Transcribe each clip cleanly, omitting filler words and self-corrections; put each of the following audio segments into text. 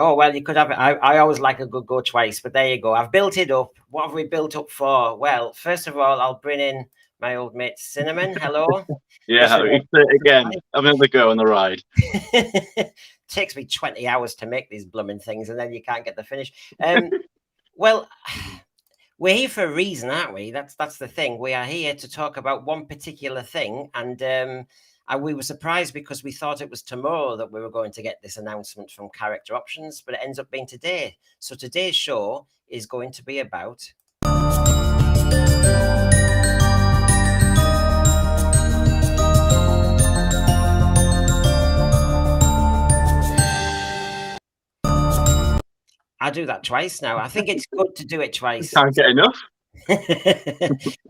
Oh, well, you could have it. I always like a good go twice, but there you go. I've built it up. What have we built up for? Well, first of all, I'll bring in my old mate Cinnamon. Hello. Yes, Yeah, again, another go on the ride. takes me 20 hours to make these blooming things, and then you can't get the finish. Well, we're here for a reason, aren't we? That's the thing. We are here to talk about one particular thing, and we were surprised because we thought it was tomorrow that we were going to get this announcement from Character Options, but it ends up being today. So today's show is going to be about I do that twice now. I think it's good to do it twice. Can't get enough.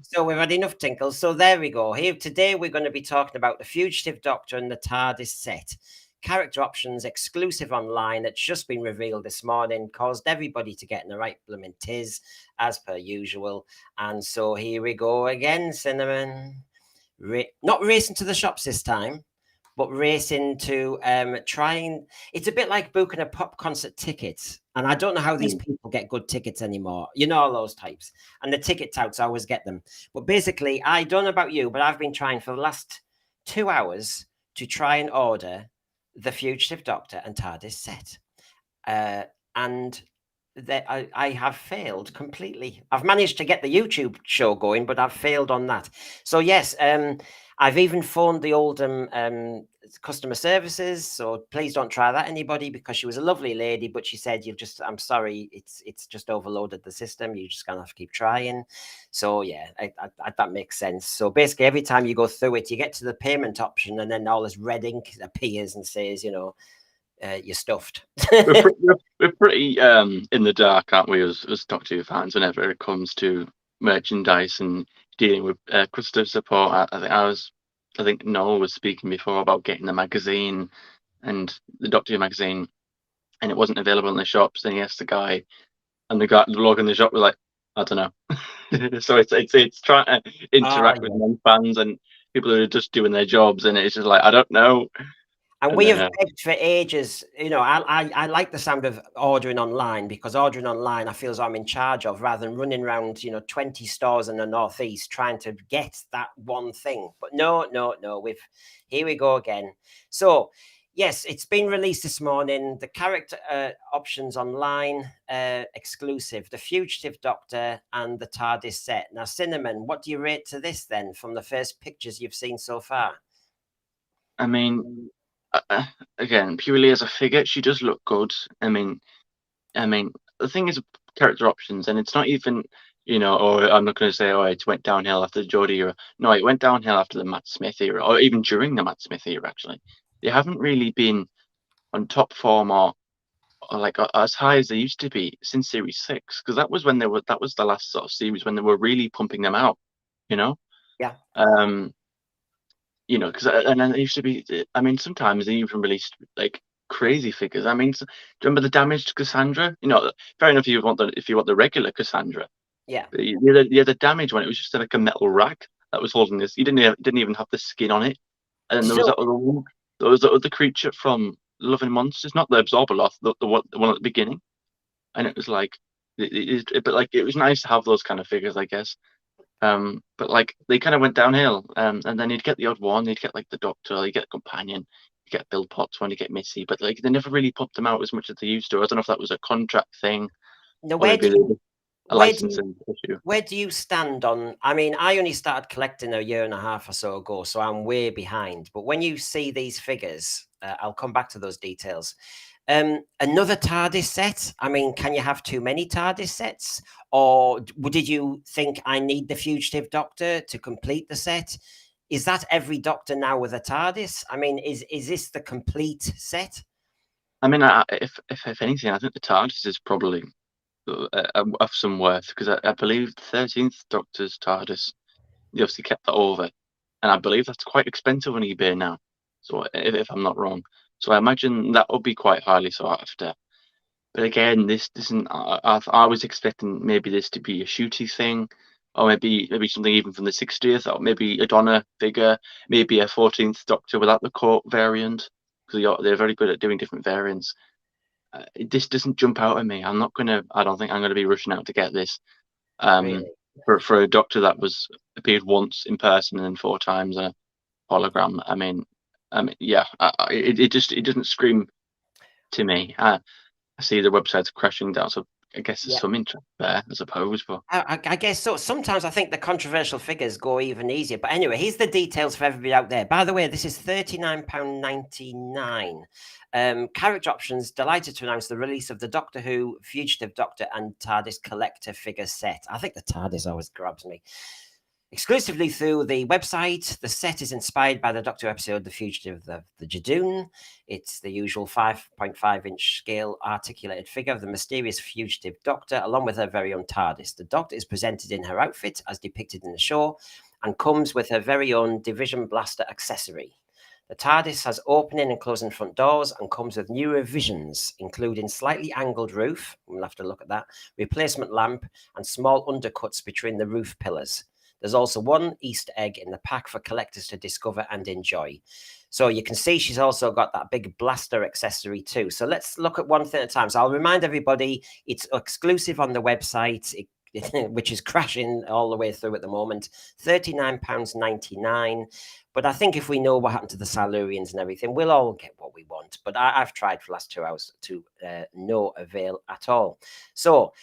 So we've had enough tinkles. So there we go. Here today we're going to be talking about the Fugitive Doctor and the TARDIS set. Character Options exclusive online that's just been revealed this morning, caused everybody to get in the right blooming tiz as per usual. And so here we go again, Cinnamon. Not racing to the shops this time, but racing to trying. It's a bit like booking a pop concert ticket. And I don't know how these people get good tickets anymore. You know, all those types. And the ticket touts always get them. But basically, I don't know about you, but I've been trying for the last 2 hours to try and order the Fugitive Doctor and TARDIS set. And I have failed completely. I've managed to get the YouTube show going, but I've failed on that. So yes, I've even phoned the old customer services. So please don't try that, anybody, because she was a lovely lady, but she said, I'm sorry, it's just overloaded the system. You're just gonna have to keep trying. So yeah, that makes sense. So basically, every time you go through it, you get to the payment option, and then all this red ink appears and says, you're stuffed. we're pretty in the dark, aren't we, as Doctor Who fans, whenever it comes to merchandise and dealing with customer support. I think Noel was speaking before about getting the magazine and the Doctor Who magazine, and it wasn't available in the shops. And he asked the guy, and the log in the shop was like, I don't know. So it's trying to interact with non-fans and people who are just doing their jobs, and it's just like, I don't know. And we have begged for ages. I like the sound of ordering online, because ordering online, I feel as I'm in charge of, rather than running around, 20 stores in the Northeast trying to get that one thing. But no. Here we go again. So yes, it's been released this morning. The Character Options online exclusive, the Fugitive Doctor and the TARDIS set. Now, Cinnamon, what do you rate to this then, from the first pictures you've seen so far? I mean, again, purely as a figure, she does look good. I mean, the thing is, Character Options, and it's not even, or I'm not going to say, it went downhill after the Geordie era. No, it went downhill after the Matt Smith era, or even during the Matt Smith era. Actually, they haven't really been on top form or like as high as they used to be since Series 6, because that was the last sort of series when they were really pumping them out. Yeah. Because and then it used to be. I mean, sometimes they even released like crazy figures. I mean, do you remember the damaged Cassandra? Fair enough if you want the regular Cassandra. Yeah. The damage one, it was just like a metal rack that was holding this. You didn't even have the skin on it. And then there was that other creature from Love and Monsters, not the Absorbaloth, the one at the beginning. And it was like, it was nice to have those kind of figures, I guess. But like they kind of went downhill, and then you'd get the odd one, you'd get like the Doctor, you get Companion, you get Bill Potts one, you get Missy, but like they never really pumped them out as much as they used to. I don't know if that was a contract thing. No, where do you stand on? I mean, I only started collecting a year and a half or so ago, so I'm way behind. But when you see these figures, I'll come back to those details. Another TARDIS set. I mean, can you have too many TARDIS sets? Or did you think I need the Fugitive Doctor to complete the set? Is that every Doctor now with a TARDIS? I mean, is this the complete set? I mean, if anything, I think the TARDIS is probably of some worth, because I believe the 13th Doctor's TARDIS, they obviously kept that over, and I believe that's quite expensive on eBay now. So if I'm not wrong. So I imagine that would be quite highly sought after. But again, this isn't. I was expecting maybe this to be a shooty thing, or maybe something even from the 60th, or maybe a Donna figure, maybe a 14th Doctor without the court variant, because they're very good at doing different variants. this doesn't jump out at me. I don't think I'm gonna be rushing out to get this. Really? For a Doctor that was appeared once in person and then 4 times a hologram. Yeah, it doesn't scream to me. I see the website's crashing down, so I guess there's Yeah. some interest there, I suppose. But I guess so. Sometimes I think the controversial figures go even easier. But anyway, here's the details for everybody out there. By the way, this is £39.99. Character Options delighted to announce the release of the Doctor Who, Fugitive Doctor, and TARDIS collector figure set. I think the TARDIS always grabs me. Exclusively through the website, the set is inspired by the Doctor episode The Fugitive of the Jadoon. It's the usual 5.5-inch scale articulated figure of the mysterious fugitive Doctor, along with her very own TARDIS. The Doctor is presented in her outfit, as depicted in the show, and comes with her very own Division Blaster accessory. The TARDIS has opening and closing front doors and comes with new revisions, including slightly angled roof, we'll have to look at that, replacement lamp, and small undercuts between the roof pillars. There's also one Easter egg in the pack for collectors to discover and enjoy. So you can see she's also got that big blaster accessory too. So let's look at one thing at a time. So I'll remind everybody, it's exclusive on the website, which is crashing all the way through at the moment, £39.99. But I think if we know what happened to the Silurians and everything, we'll all get what we want. But I've tried for the last 2 hours to no avail at all. So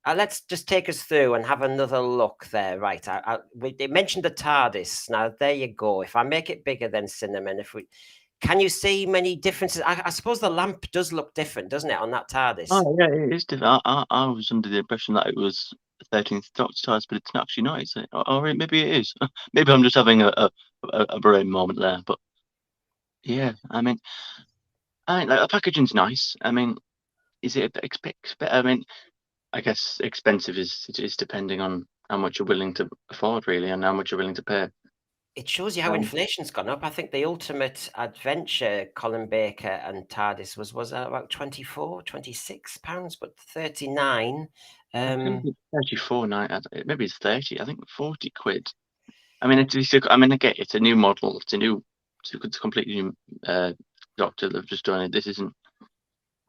let's just take us through and have another look there. Right, they mentioned the TARDIS. Now, there you go. If I make it bigger than Cinnamon, can you see many differences? I suppose the lamp does look different, doesn't it, on that TARDIS? oh yeah, it is different. I was under the impression that it was the 13th Doctor TARDIS, but it's actually not. Is it? Or maybe it is. Maybe I'm just having a brain moment there. But yeah, like, the packaging's nice. Is it I guess expensive is depending on how much you're willing to afford, really, and how much you're willing to pay. It shows you how inflation's gone up. I think the Ultimate Adventure Colin Baker and TARDIS was about £24, £26, but 39. 34, maybe it's 30. I think 40 quid. I get it's a new model. It's a completely new Doctor they've just done it. This isn't,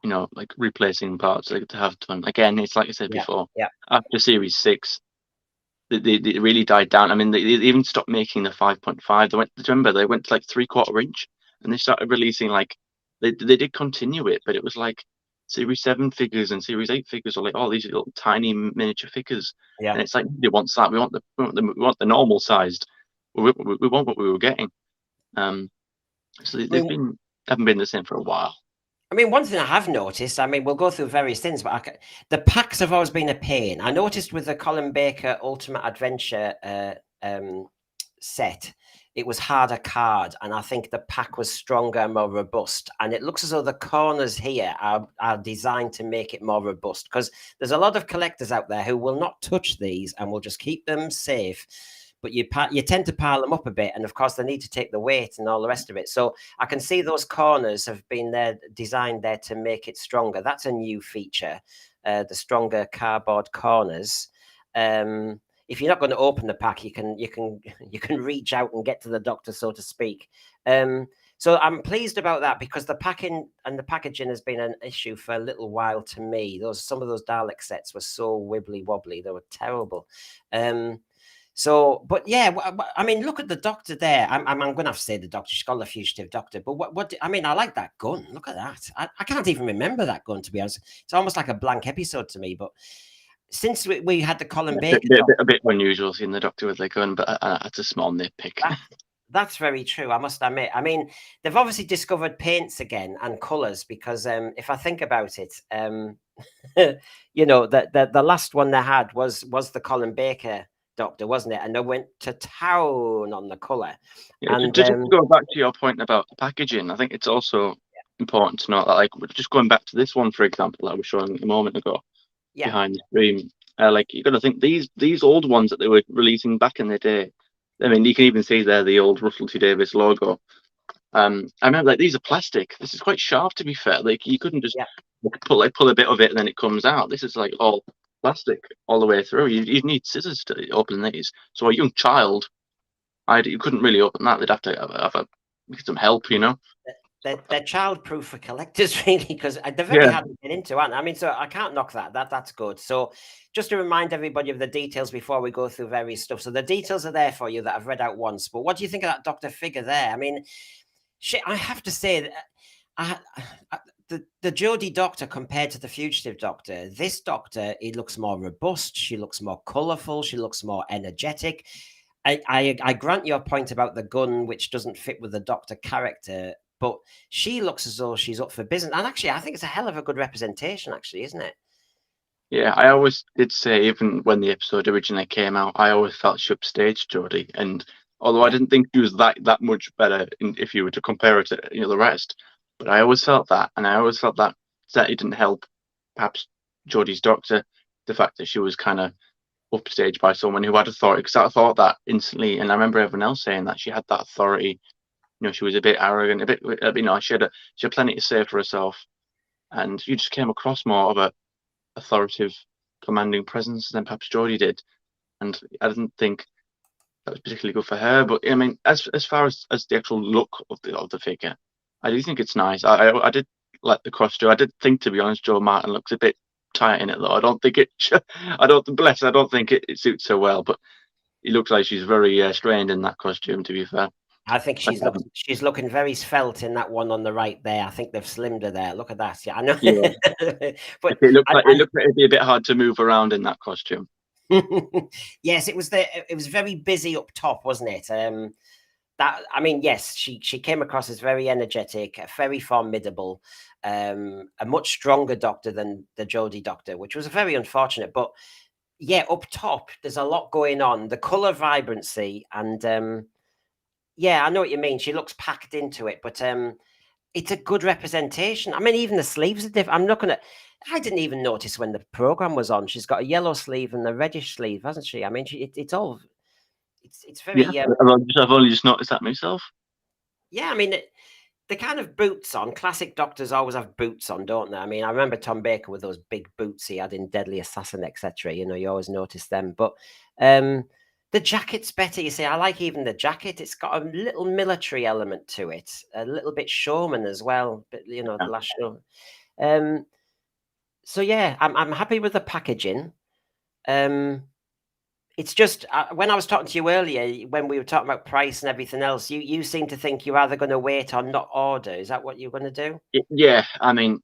like replacing parts. Like to have done again. It's like I said before. Yeah. After Series 6, they really died down. They even stopped making the 5.5. They went to like 3/4 inch, and they started releasing like they did continue it, but it was like Series 7 figures and Series 8 figures are like these little tiny miniature figures. Yeah. And it's like nobody wants that. We want the normal sized. We want what we were getting. So haven't been the same for a while. One thing I have noticed, we'll go through various things, but the packs have always been a pain. I noticed with the Colin Baker Ultimate Adventure set, it was harder card, and I think the pack was stronger and more robust. And it looks as though the corners here are designed to make it more robust, because there's a lot of collectors out there who will not touch these and will just keep them safe. But you tend to pile them up a bit, and of course they need to take the weight and all the rest of it. So I can see those corners have been designed there to make it stronger. That's a new feature, the stronger cardboard corners. If you're not going to open the pack, you can reach out and get to the Doctor, so to speak. So I'm pleased about that, because the packing and the packaging has been an issue for a little while to me. Some of those Dalek sets were so wibbly wobbly; they were terrible. But yeah, look at the Doctor there. I'm going to have to say the Doctor. She's called the Fugitive Doctor. But I like that gun. Look at that. I can't even remember that gun, to be honest. It's almost like a blank episode to me. But since we had the Colin Baker, a bit unusual seeing the Doctor with the gun, but that's a small nitpick. That's very true, I must admit. They've obviously discovered paints again and colours, because if I think about it, the last one they had was the Colin Baker Doctor, wasn't it? And they went to town on the colour. Yeah, and just to go back to your point about the packaging, I think it's also important to note that, like, just going back to this one, for example, that I was showing a moment ago behind the screen, you got to think these old ones that they were releasing back in the day. You can even see there the old Russell T Davies logo. I remember, like, these are plastic. This is quite sharp, to be fair. Like, you couldn't just pull a bit of it and then it comes out. This is like all plastic all the way through. You'd need scissors to open these. So a young child, you couldn't really open that. They'd have to have some help, they're childproof for collectors, really, because they're very Yeah. hard to get into, aren't they? I mean, so I can't knock that. That's good. So just to remind everybody of the details before we go through various stuff. So the details are there for you that I've read out once. But what do you think of that Doctor figure there? I mean, I have to say that the Jodie Doctor compared to the Fugitive Doctor, this Doctor, he looks more robust. She looks more colourful. She looks more energetic. I grant your point about the gun, which doesn't fit with the Doctor character, but she looks as though she's up for business. And actually, I think it's a hell of a good representation, actually, isn't it? Yeah, I always did say, even when the episode originally came out, I always felt she upstaged Jodie. And although I didn't think she was that much better if you were to compare it to the rest, but I always felt that, and I always felt that certainly didn't help perhaps Jodie's Doctor, the fact that she was kind of upstaged by someone who had authority. Because I thought that instantly, and I remember everyone else saying that she had that authority. She was a bit arrogant, a bit, she had plenty to say for herself, and you just came across more of a authoritative, commanding presence than perhaps Jodie did, and I didn't think that was particularly good for her. But I mean, as far as the actual look of the figure, I do think it's nice. I did like the costume. I did think, to be honest, Joe Martin looks a bit tight in it, though. I don't think it. I don't think it suits her well. But it looks like she's very strained in that costume. To be fair. I think she's looking very svelte in that one on the right there. I think they've slimmed her there. Look at that. Yeah, I know. Yeah. But it looked like it'd be a bit hard to move around in that costume. Yes, it was very busy up top, wasn't it? Yes, she came across as very energetic, very formidable, a much stronger Doctor than the Jodie Doctor, which was very unfortunate. But yeah, up top, there's a lot going on. The color vibrancy and yeah, I know what you mean. She looks packed into it, but it's a good representation. I mean, even the sleeves are different. I didn't even notice when the program was on. She's got a yellow sleeve and a reddish sleeve, hasn't she? I mean, it's very. Yeah, I've only just noticed that myself. Yeah, I mean, the kind of boots on. Classic Doctors always have boots on, don't they? I mean, I remember Tom Baker with those big boots he had in Deadly Assassin, etc. You always notice them, but the jacket's better, you see. I like even the jacket. It's got a little military element to it, a little bit showman as well. But the last show. So yeah, I'm happy with the packaging. It's just when I was talking to you earlier, when we were talking about price and everything else, you seem to think you're either going to wait or not order. Is that what you're going to do? Yeah, I mean,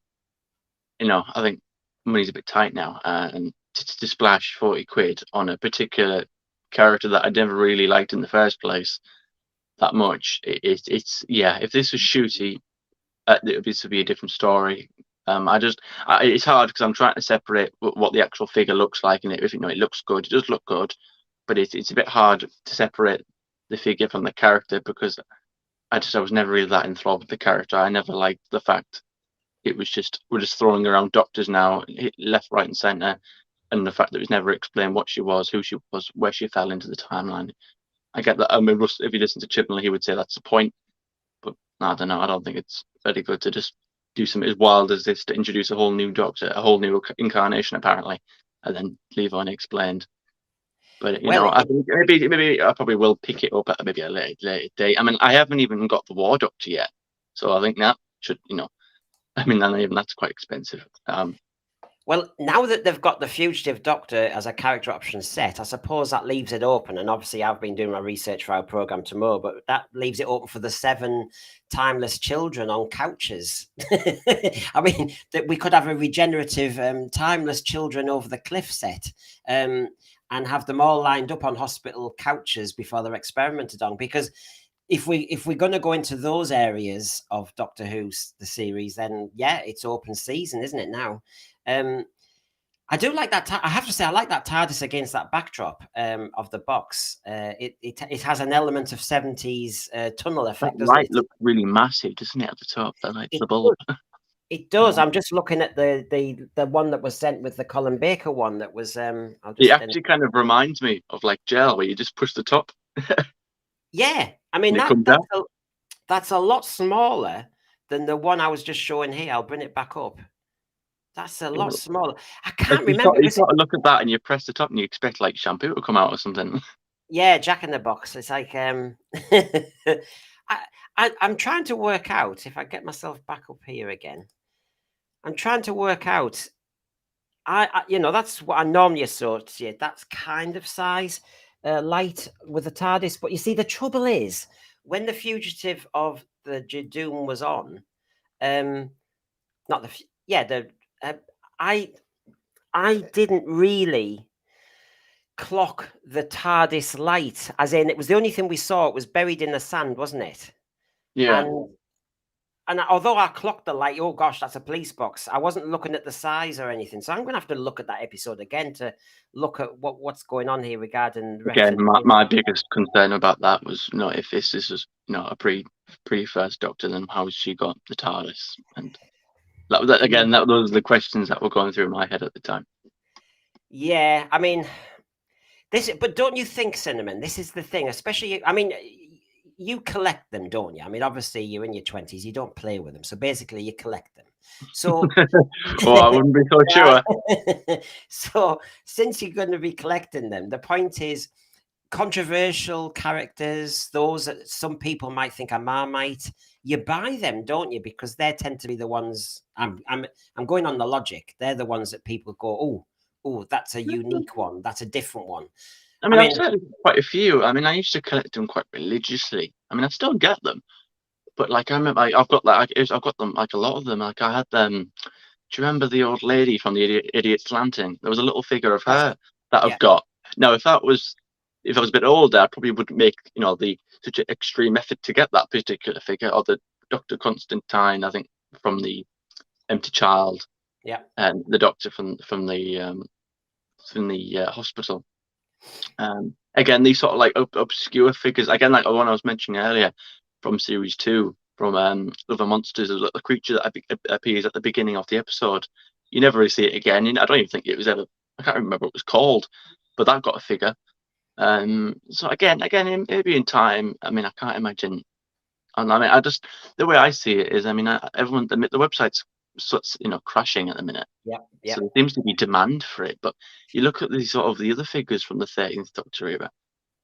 I think money's a bit tight now, and to splash 40 quid on a particular character that I never really liked in the first place that much, it's yeah. If this was Shooty, this would be a different story. It's hard because I'm trying to separate what the actual figure looks like, and if it looks good, it does look good, but it's a bit hard to separate the figure from the character because I was never really that enthralled with the character. I never liked the fact we're just throwing around Doctors now, left, right, and centre, and the fact that it was never explained what she was, who she was, where she fell into the timeline. I get that. I mean, if you listen to Chibnall, he would say that's the point, but I don't know. I don't think it's very good to just do something as wild as this to introduce a whole new Doctor, a whole new incarnation, apparently, and then leave unexplained. But I think maybe I probably will pick it up at maybe a later date. I mean, I haven't even got the War Doctor yet, so I think that should, I mean, even that's quite expensive. Well, now that they've got the Fugitive Doctor as a character option set, I suppose that leaves it open. And obviously, I've been doing my research for our program tomorrow, but that leaves it open for the 7 timeless children on couches. I mean, that we could have a regenerative timeless children over the cliff set and have them all lined up on hospital couches before they're experimented on. Because if we're going to go into those areas of Doctor Who's the series, then yeah, it's open season, isn't it now? I do like that. I have to say, I like that TARDIS against that backdrop of the box. It has an element of 70s tunnel effect. That light looks really massive, doesn't it, at the top? That light, the bulb. It does. I'm just looking at the one that was sent with the Colin Baker one. That was. It actually kind of reminds me of like gel, where you just push the top. Yeah, I mean that's a lot smaller than the one I was just showing here. I'll bring it back up. That's a lot smaller. I can't remember. You got to look at that and you press the top and you expect like shampoo to come out or something. Yeah, Jack in the Box. It's like I I'm trying to work out if I get myself back up here again. I'm trying to work out. That's what I normally associate. That's kind of size, light with the TARDIS. But you see, the trouble is when the Fugitive of the Doom was on, not the yeah the I didn't really clock the TARDIS light, as in it was the only thing we saw. It was buried in the sand, wasn't it? Yeah. And although I clocked the light, oh gosh, that's a police box. I wasn't looking at the size or anything. So I'm going to have to look at that episode again to look at what's going on here regarding Again, reference. my biggest concern about that was, if this is a pre first Doctor, then how has she got the TARDIS? And those are the questions that were going through my head at the time. Yeah, I mean, but don't you think, Cinnamon? This is the thing, especially. I mean, you collect them, don't you? I mean, obviously, you're in your 20s. You don't play with them, so basically, you collect them. So, I wouldn't be so sure. So, since you're going to be collecting them, the point is controversial characters, those that some people might think are Marmite. You buy them, don't you? Because they tend to be the ones. I'm going on the logic. They're the ones that people go, oh, that's a unique one. That's a different one. I mean, I've certainly quite a few. I mean, I used to collect them quite religiously. I mean, I still get them, but like I remember, I've got them, like a lot of them. Like I had them. Do you remember the old lady from the Idiot's Lantern? There was a little figure of her that I've got. Now, if I was a bit older, I probably wouldn't make such an extreme effort to get that particular figure, or the Dr. Constantine, I think, from the Empty Child. Yeah. And the Doctor from the hospital. Again, these sort of like obscure figures. Again, like the one I was mentioning earlier from series 2, from Love and Monsters, a little creature that appears at the beginning of the episode. You never really see it again. I don't even think it was ever. I can't remember what it was called, but that got a figure. So again, maybe in time. I mean, I can't imagine. And I mean, the way I see it is, I mean, everyone, the website's crashing at the minute. Yeah. So there seems to be demand for it. But you look at the other figures from the 13th Doctor era.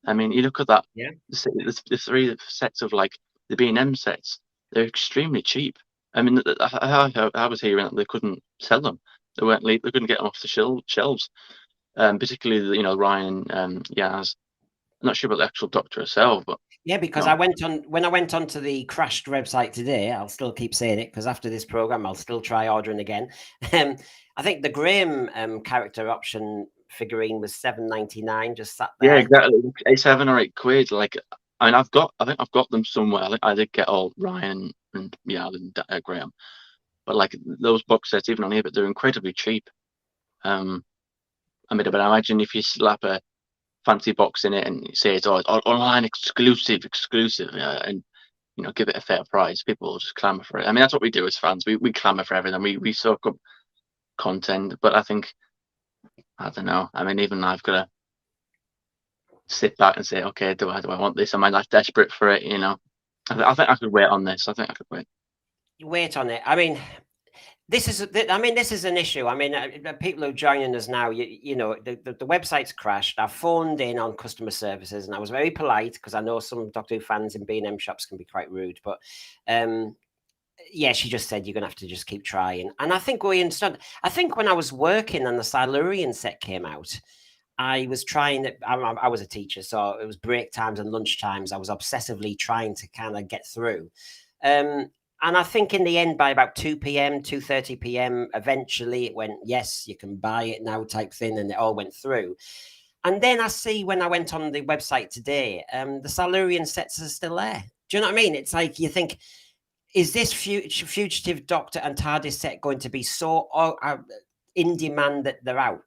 I mean, you look at that. Yeah. The 3 sets of like the B&M sets. They're extremely cheap. I mean, I was hearing that they couldn't sell them. They couldn't get them off the shelves. Particularly, Ryan, Yaz. I'm not sure about the actual Doctor herself, but yeah, because when I went onto the crashed website today, I'll still keep saying it because after this program, I'll still try ordering again. I think the Graham character option figurine was $7.99, just sat there. Yeah, exactly. It's £7 or £8. Like, I mean, I think I've got them somewhere. I did get all Ryan and Graham, but like those box sets, even on eBay, they're incredibly cheap. I mean, but I imagine if you slap a fancy box in it and say it's online exclusive, and give it a fair price, people will just clamor for it. I mean, that's what we do as fans. We clamor for everything. We soak up content, but I think, I don't know. I mean, even I've got to sit back and say, okay, do I want this? Am I that desperate for it? I think I could wait on this. I think I could wait. Wait on it. I mean, this is an issue. I mean, people who are joining us now, the website's crashed. I phoned in on customer services and I was very polite because I know some Doctor Who fans in B&M shops can be quite rude. But yeah, she just said you're going to have to just keep trying. And I think we understood. I think when I was working and the Silurian set came out, I was trying it. I was a teacher, so it was break times and lunch times. I was obsessively trying to kind of get through. And I think in the end, by about 2 p.m., 2:30 p.m., eventually it went, yes, you can buy it now type thing. And it all went through. And then I see when I went on the website today, the Silurian sets are still there. Do you know what I mean? It's like you think, is this Fugitive Doctor and TARDIS set going to be so in demand that they're out?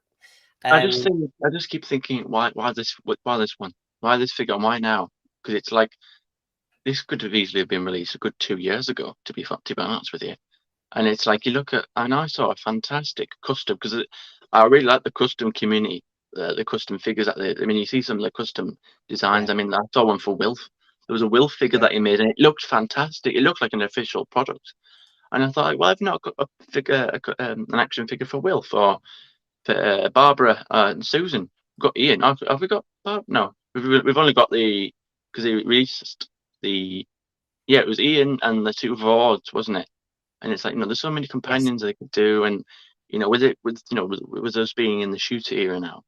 I just keep thinking, why this one? Why this figure? Why now? Because it's like, this could have easily been released a good 2 years ago, to be honest with you. And it's like, you look at, and I saw a fantastic custom, because I really like the custom community, the custom figures you see some of the custom designs. Yeah. I mean, I saw one for Wilf. There was a Wilf figure that he made, and it looked fantastic. It looked like an official product. And I thought, well, I've not got a figure, an action figure for Wilf, or for Barbara and Susan. We've got Ian. Have we got Barb? No, we've only got because he released the yeah, it was Ian and the two Vards, wasn't it? And it's like, there's so many Yes. companions they could do, and with us being in the shooter era now,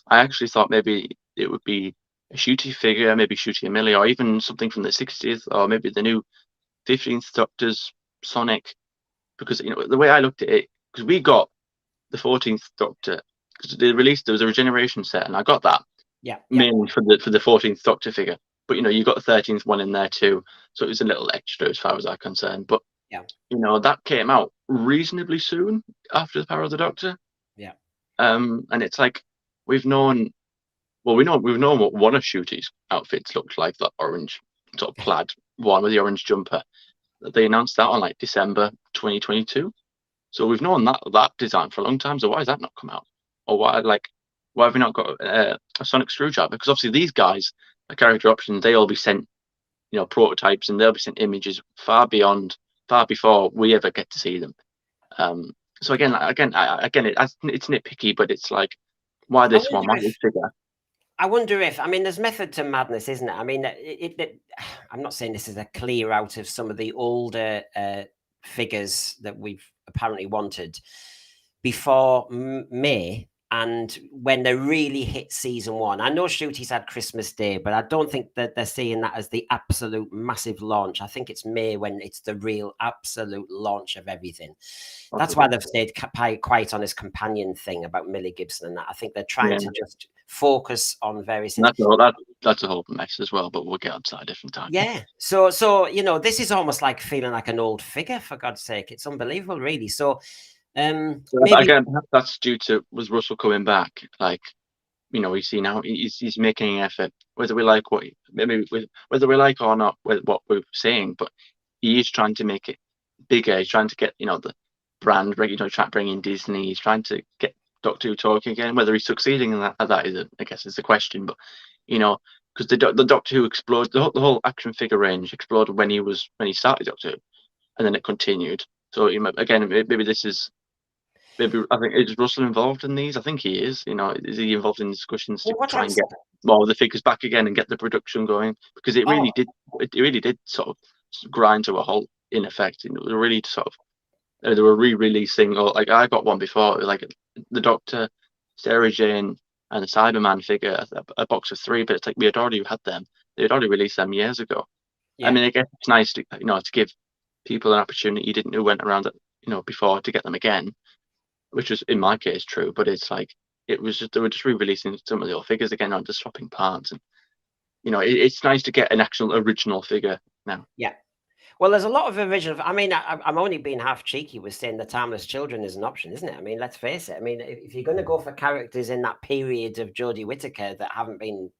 I actually thought maybe it would be a shooty figure, maybe shooty Amelia, or even something from the 60th, or maybe the new 15th Doctor's Sonic, because the way I looked at it, because we got the 14th Doctor, because they released, there was a regeneration set, and I got that Yeah. Yeah. mainly for the 14th Doctor figure. But you got the 13th one in there too, so it was a little extra as far as I'm concerned. But Yeah. that came out reasonably soon after the Power of the Doctor. Yeah. And it's like we've known, we've known what one of Shooty's outfits looked like, that orange sort of plaid one with the orange jumper. They announced that on like December 2022. So we've known that design for a long time. So why has that not come out? Or why have we not got a Sonic Screwdriver? Because obviously these guys, the character options, they all be sent, prototypes, and they'll be sent images far before we ever get to see them. So again, it's nitpicky, but it's like, why I this one? wonder Why if this figure? I mean, there's method to madness, isn't it? I mean, I'm not saying this is a clear out of some of the older figures that we've apparently wanted before May, and when they really hit season one. I know Shooty's had Christmas Day, but I don't think that they're seeing that as the absolute massive launch. I think it's May when it's the real absolute launch of everything. That's why they've stayed quiet on this companion thing about Millie Gibson and that. I think they're trying to just focus on various things. That's a whole mess as well, but we'll get onto that a different time. Yeah. So this is almost like feeling like an old figure, for God's sake. It's unbelievable, really. So maybe again, that's due to was Russell coming back. Like, we see now he's making an effort, whether we like whether we like or not what we're saying, but he is trying to make it bigger. He's trying to get the brand, trying to bring in Disney. He's trying to get Doctor Who talking again. Whether he's succeeding in that is, I guess, is the question. But because the Doctor Who exploded, the whole action figure range exploded when he started Doctor Who, and then it continued. So again, maybe this is. Maybe I think, is Russell involved in these? I think he is. Is he involved in discussions to try and get more of the figures back again and get the production going? Because it really did sort of grind to a halt, in effect. It was really sort of they were re-releasing, or like I got one before, like the Doctor, Sarah Jane, and the Cyberman figure, a box of 3, but it's like we had already had them. They had already released them years ago. Yeah. I mean, I guess it's nice to to give people an opportunity you didn't know went around before, to get them again, which was in my case true, but it's like they were just re-releasing some of the old figures again, not just swapping parts, and it's nice to get an actual original figure now. Yeah. Well, there's a lot of original. I mean, I'm only being half cheeky with saying the Timeless Children is an option, isn't it? I mean, let's face it. I mean, if you're going to go for characters in that period of Jodie Whittaker that haven't been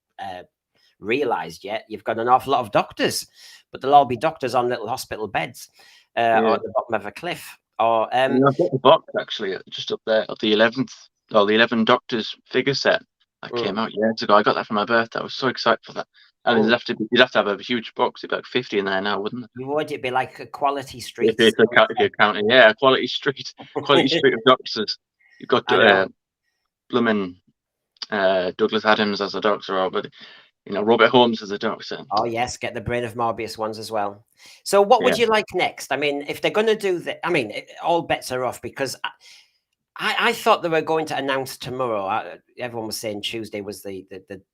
realised yet, you've got an awful lot of doctors, but they'll all be doctors on little hospital beds or at the bottom of a cliff. Or I've got the box actually just up there of the 11 Doctors figure set that came out years ago. I got that for my birthday. I was so excited for that. And you'd have to have a huge box. It'd be like 50 in there now, wouldn't it? Would it be like a Quality Street? If you're counting, Quality Street of Doctors. You've got blooming Douglas Adams as a Doctor, or Robert Holmes as a Doctor. Oh yes, get the Brain of Morbius ones as well. So what would you like next? I mean, if they're going to do that, I mean, all bets are off, because I thought they were going to announce tomorrow. Everyone was saying Tuesday was the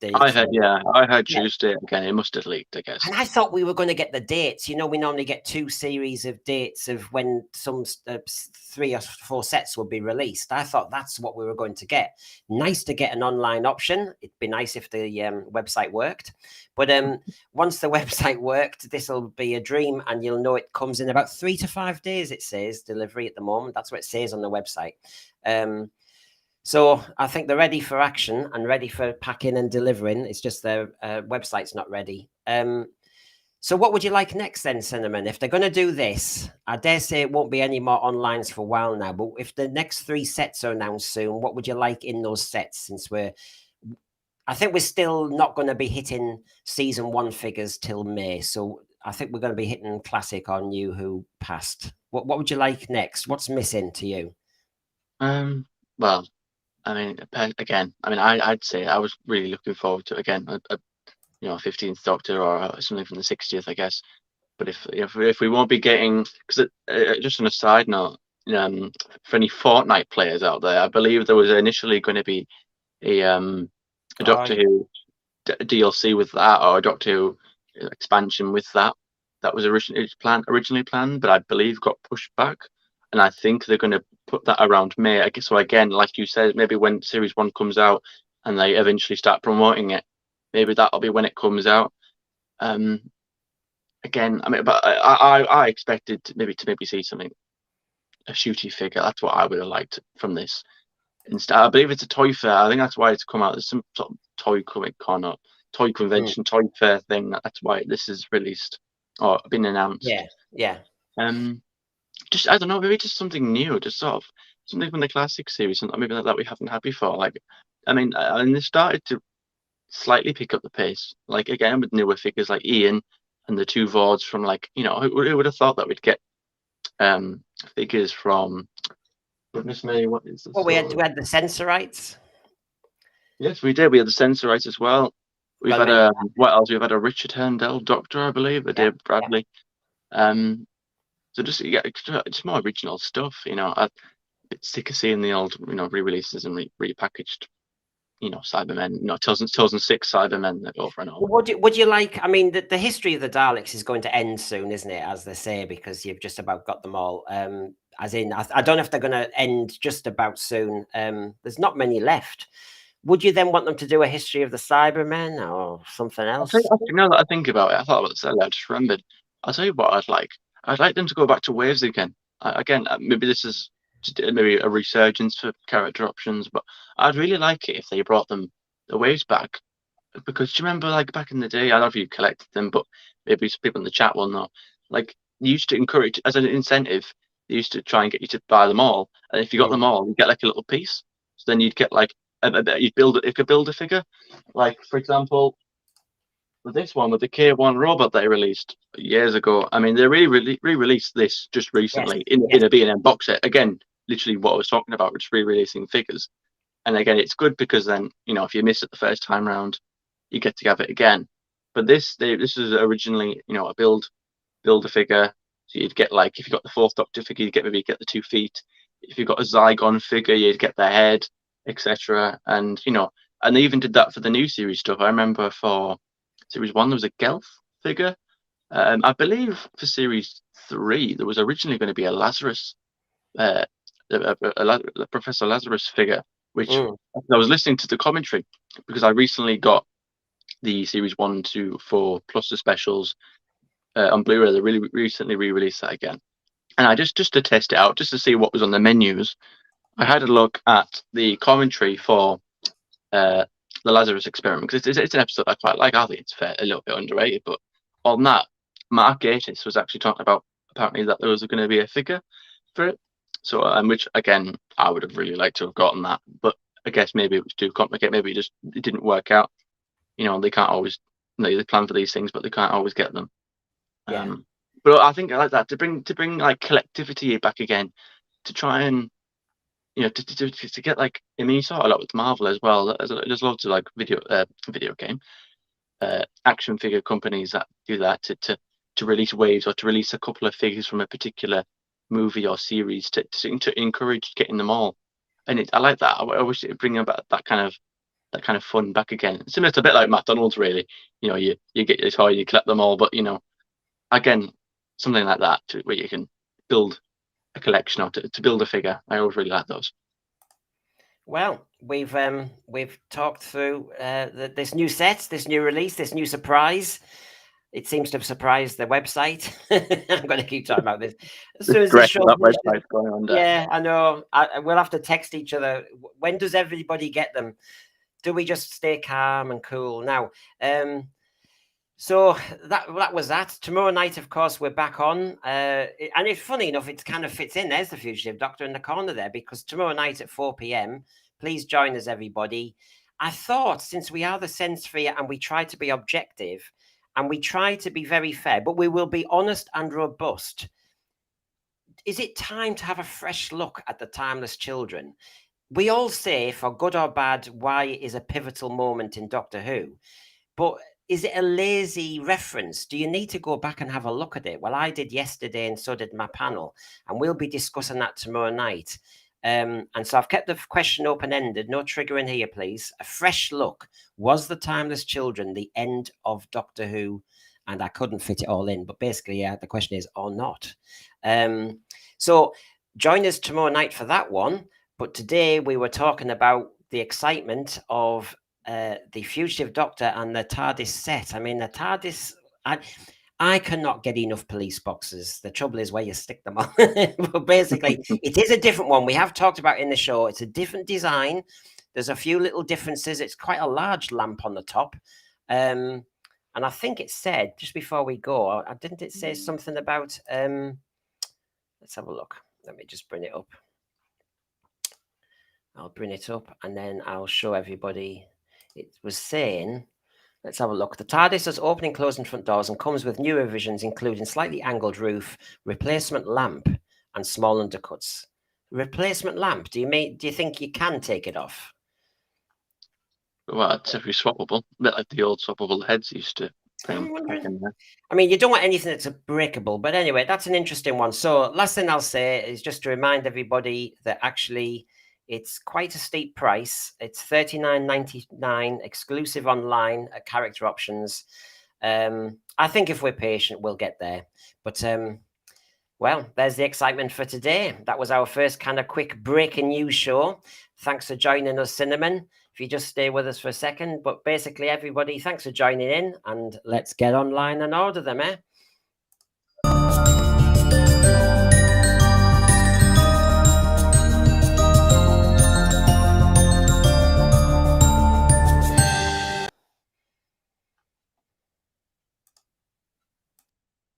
date. I heard Tuesday again. It must have leaked, I guess. And I thought we were going to get the dates. We normally get 2 series of dates of when some 3 or 4 sets will be released. I thought that's what we were going to get. Nice to get an online option. It'd be nice if the website worked. But once the website worked, this will be a dream, and you'll know it comes in about 3 to 5 days, it says, delivery at the moment. That's what it says on the website. So I think they're ready for action and ready for packing and delivering. It's just their website's not ready. So what would you like next then, Cinnamon? If they're going to do this, I dare say it won't be any more onlines for a while now, but if the next 3 sets are announced soon, what would you like in those sets? Since I think we're still not going to be hitting season 1 figures till May. So I think we're going to be hitting Classic or New Who past. What would you like next? What's missing to you? Well, I mean, again, I'd say I was really looking forward to, again, a 15th Doctor or something from the 60th, I guess. But if we won't be getting, because just on a side note, for any Fortnite players out there, I believe there was initially going to be a Doctor Who DLC with that, or a Doctor Who expansion with that. That was originally planned, but I believe got pushed back. And I think they're going to put that around May. I guess so. Again, like you said, maybe when Series 1 comes out and they eventually start promoting it, maybe that'll be when it comes out. Again, I mean, but I expected to maybe see something, a shooty figure. That's what I would have liked from this. Instead, I believe it's a toy fair. I think that's why it's come out. There's some sort of toy comic con or toy convention, toy fair thing. That's why this is released or been announced. Yeah. Just, I don't know, maybe just something new, just sort of something from the classic series, and maybe that we haven't had before. Like, I mean, and they started to slightly pick up the pace. Like again with newer figures like Ian and the two Vords from, like, who would have thought that we'd get figures from, goodness me, what is this? Well, we had the Sensorites. Yes, we did. We had the Sensorites as well. We've had what else? We've had a Richard Herndell Doctor, I believe, a Dave Bradley. So just just more original stuff. A bit sick of seeing the old, re-releases and repackaged, Cybermen, 2006 Cybermen over and over. Would you like? I mean, the history of the Daleks is going to end soon, isn't it? As they say, because you've just about got them all. As in, I don't know if they're going to end just about soon. There's not many left. Would you then want them to do a history of the Cybermen or something else? Now that I think about it, I thought about this earlier. I just remembered. I'll tell you what I'd like. I'd like them to go back to Waves again. Maybe this is maybe a resurgence for character options, but I'd really like it if they brought the Waves back. Because do you remember, like, back in the day, I don't know if you collected them, but maybe some people in the chat will know. Like, they used to encourage, as an incentive, they used to try and get you to buy them all. And if you got them all, you get like a little piece. So then you'd get like you'd build a figure. Like, for example, with this one, with the K1 robot they released years ago. I mean, they re-released this just recently in a B&M box set. Again, literally what I was talking about, just re-releasing figures. And again, it's good because then, if you miss it the first time round, you get to have it again. But this is originally, a build a figure. So you'd get, like, if you got the fourth Doctor figure, you'd get the 2 feet. If you got a Zygon figure, you'd get the head, etc. And and they even did that for the new series stuff. I remember for Series 1 there was a Gelf figure. I believe for Series 3 there was originally going to be a Lazarus, a Professor Lazarus figure, which I was listening to the commentary because I recently got the Series 1, 2, 4 plus the specials on Blu-ray. They really recently re-released that again, and I just to test it out, just to see what was on the menus, I had a look at the commentary for the Lazarus Experiment, because it's an episode I quite like. I think it's a little bit underrated, but on that, Mark Gatiss was actually talking about apparently that there was going to be a figure for it. So, which again, I would have really liked to have gotten that, but I guess maybe it was too complicated. Maybe it didn't work out. They can't always, they plan for these things, but they can't always get them. But I think I like that to bring like collectivity back again, to try and to get, like, I mean, you saw a lot with Marvel as well. There's lots of like video game action figure companies that do that to release waves, or to release a couple of figures from a particular movie or series to encourage getting them all. And I like that. I wish it would bring about that kind of fun back again. Similar to a bit like McDonald's, really. You get your toy, you collect them all, but again, something like that where you can build a collection, or to build a figure. I always really like those. Well, we've talked through this new set, this new release, this new surprise. It seems to have surprised the website. I'm going to keep talking about this. As soon as the show, website's going on. Yeah, I know. We'll have to text each other. When does everybody get them? Do we just stay calm and cool now? So that was that. Tomorrow night, of course, we're back on. And it's funny enough, it kind of fits in. There's the Fugitive Doctor in the corner there, because tomorrow night at 4 p.m, please join us, everybody. I thought, since we are the Sense Sphere and we try to be objective and we try to be very fair, but we will be honest and robust, is it time to have a fresh look at the Timeless Children? We all say, for good or bad, why it is a pivotal moment in Doctor Who. But is it a lazy reference? Do you need to go back and have a look at it? Well, I did yesterday, and so did my panel, and we'll be discussing that tomorrow night. And so I've kept the question open-ended. No triggering here, please. A fresh look. Was The Timeless Children the end of Doctor Who? And I couldn't fit it all in, but basically, yeah, the question is, or not. So join us tomorrow night for that one. But today we were talking about the excitement of the Fugitive Doctor and the TARDIS set. I mean, the TARDIS... I cannot get enough police boxes. The trouble is where you stick them on. But basically, it is a different one. We have talked about in the show. It's a different design. There's a few little differences. It's quite a large lamp on the top. And I think it said, just before we go, didn't it say something about... let's have a look. Let me just bring it up. I'll bring it up, and then I'll show everybody. It was saying... Let's have a look. The TARDIS has opening, closing front doors and comes with new revisions, including slightly angled roof, replacement lamp, and small undercuts. Replacement lamp? Do you think you can take it off? Well, it's every swappable, a bit like the old swappable heads used to. I mean, you don't want anything that's breakable, but anyway, that's an interesting one. So, last thing I'll say is just to remind everybody that actually it's quite a steep price. It's $39.99 exclusive online at character options. I think if we're patient, we'll get there. But well, there's the excitement for today. That was our first kind of quick breaking news show. Thanks for joining us, Cinnamon. If you just stay with us for a second. But basically, everybody, thanks for joining in, and let's get online and order them, eh?